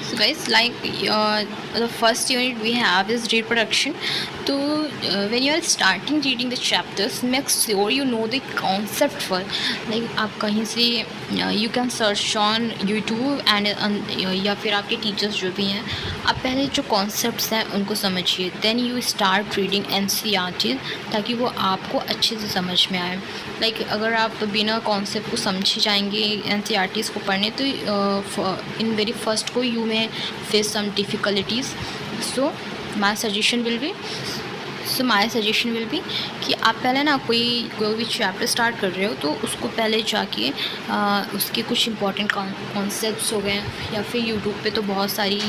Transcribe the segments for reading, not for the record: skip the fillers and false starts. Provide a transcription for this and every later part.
So guys, like the first unit we have is reproduction. So when you are starting reading the chapters, make sure you know the concept first. Like आप कहीं से you can search on YouTube and या फिर आपके teachers जो भी हैं, आप पहले जो कॉन्सेप्ट्स हैं उनको समझिए, then you start reading NCERT ताकि वो आपको अच्छे से समझ में आए। लाइक अगर आप बिना कॉन्सेप्ट को समझे जाएंगे NCERTs को पढ़ने तो in very first go you may face some difficulties. So my suggestion will be कि आप पहले ना कोई भी चैप्टर स्टार्ट कर रहे हो तो उसको पहले जाके उसके कुछ इंपॉर्टेंट कॉन्सेप्ट्स हो गए या फिर यूट्यूब पे तो बहुत सारी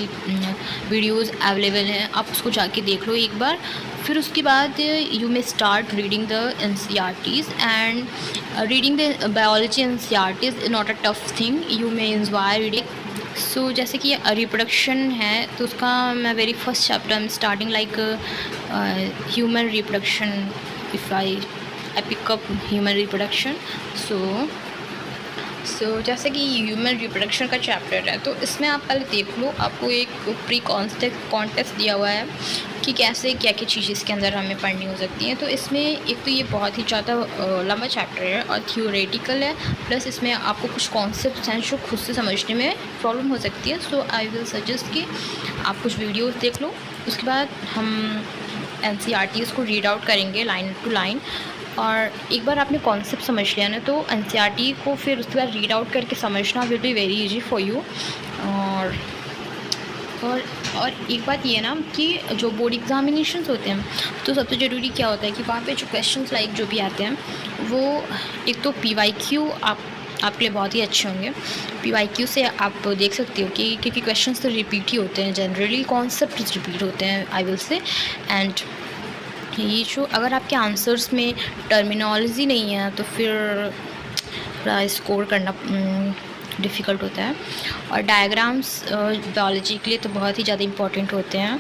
वीडियोस अवेलेबल हैं, आप उसको जाके देख लो एक बार। फिर उसके बाद you may start reading the NCERTs and reading the biology NCERTs is not a tough thing, you may enjoy reading. So जैसे कि रिप्रोडक्शन है तो उसका मैं very first chapter I am starting like human reproduction, if I pick up human reproduction. So जैसे कि human reproduction का chapter है तो इसमें आप पहले देख लो, आपको एक प्री कॉन्टेक्स्ट दिया हुआ है कि कैसे क्या क्या चीज़ें इसके अंदर हमें पढ़नी हो सकती हैं। तो इसमें एक तो ये बहुत ही ज़्यादा लंबा चैप्टर है और थियोरेटिकल है, प्लस इसमें आपको कुछ कॉन्सेप्ट्स हैं जो खुद से समझने में प्रॉब्लम हो सकती है। सो आई विल सजेस्ट कि आप कुछ वीडियोस देख लो, उसके बाद हम NCERTs को रीड आउट करेंगे लाइन टू लाइन। और एक बार आपने कॉन्सेप्ट समझ लिया ना तो NCERT को फिर उसके बाद रीड आउट करके समझना will be very easy for you. और एक बात ये ना कि जो बोर्ड एग्ज़ामिनेशंस होते हैं तो सबसे ज़रूरी क्या होता है कि वहाँ पे जो क्वेश्चंस लाइक जो भी आते हैं वो एक तो PYQ आपके लिए बहुत ही अच्छे होंगे। PYQ से आप देख सकते हो कि क्योंकि क्वेश्चंस तो रिपीट ही होते हैं, जनरली कॉन्सेप्ट रिपीट होते हैं आई विल से। एंड ये जो अगर आपके आंसर्स में टर्मिनोलॉजी नहीं है तो फिर थोड़ा स्कोर करना डिफ़िकल्ट होता है। और डायग्राम्स बायोलॉजी के लिए तो बहुत ही ज़्यादा इम्पॉर्टेंट होते हैं।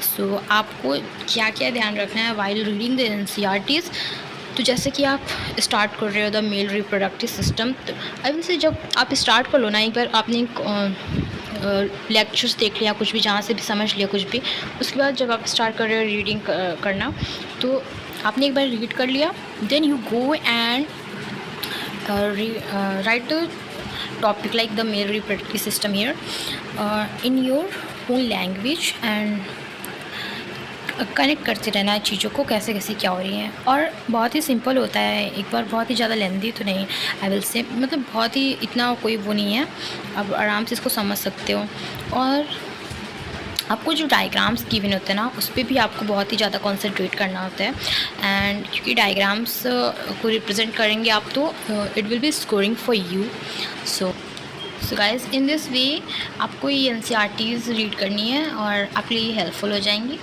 सो आपको क्या क्या ध्यान रखना है वाइल रीडिंग द NCERTs। तो जैसे कि आप स्टार्ट कर रहे हो द मेल रिप्रोडक्टिव सिस्टम, तो आई विल से जब आप स्टार्ट कर लो ना, एक बार आपने लेक्चर्स देख लिया कुछ भी, जहाँ से भी समझ लिया कुछ भी, उसके बाद जब आप स्टार्ट कर रहे हो रीडिंग करना तो आपने एक बार रीड कर लिया, then you go and write the topic like the male reproductive system here in your own language and connect करते रहना है चीज़ों को कैसे कैसे क्या हो रही हैं। और बहुत ही सिंपल होता है, एक बार बहुत ही ज़्यादा लेंदी तो नहीं आई विल से, मतलब बहुत ही इतना कोई वो नहीं है, आप आराम से इसको समझ सकते हो। और आपको जो डायग्राम्स गिवन होते हैं ना उस पर भी आपको बहुत ही ज़्यादा कॉन्सेंट्रेट करना होता है। एंड क्योंकि डायग्राम्स को रिप्रेजेंट करेंगे आप तो it will be scoring for you. So guys in this way आपको ये NCERTs रीड करनी है और आपके लिए हेल्पफुल हो जाएंगी।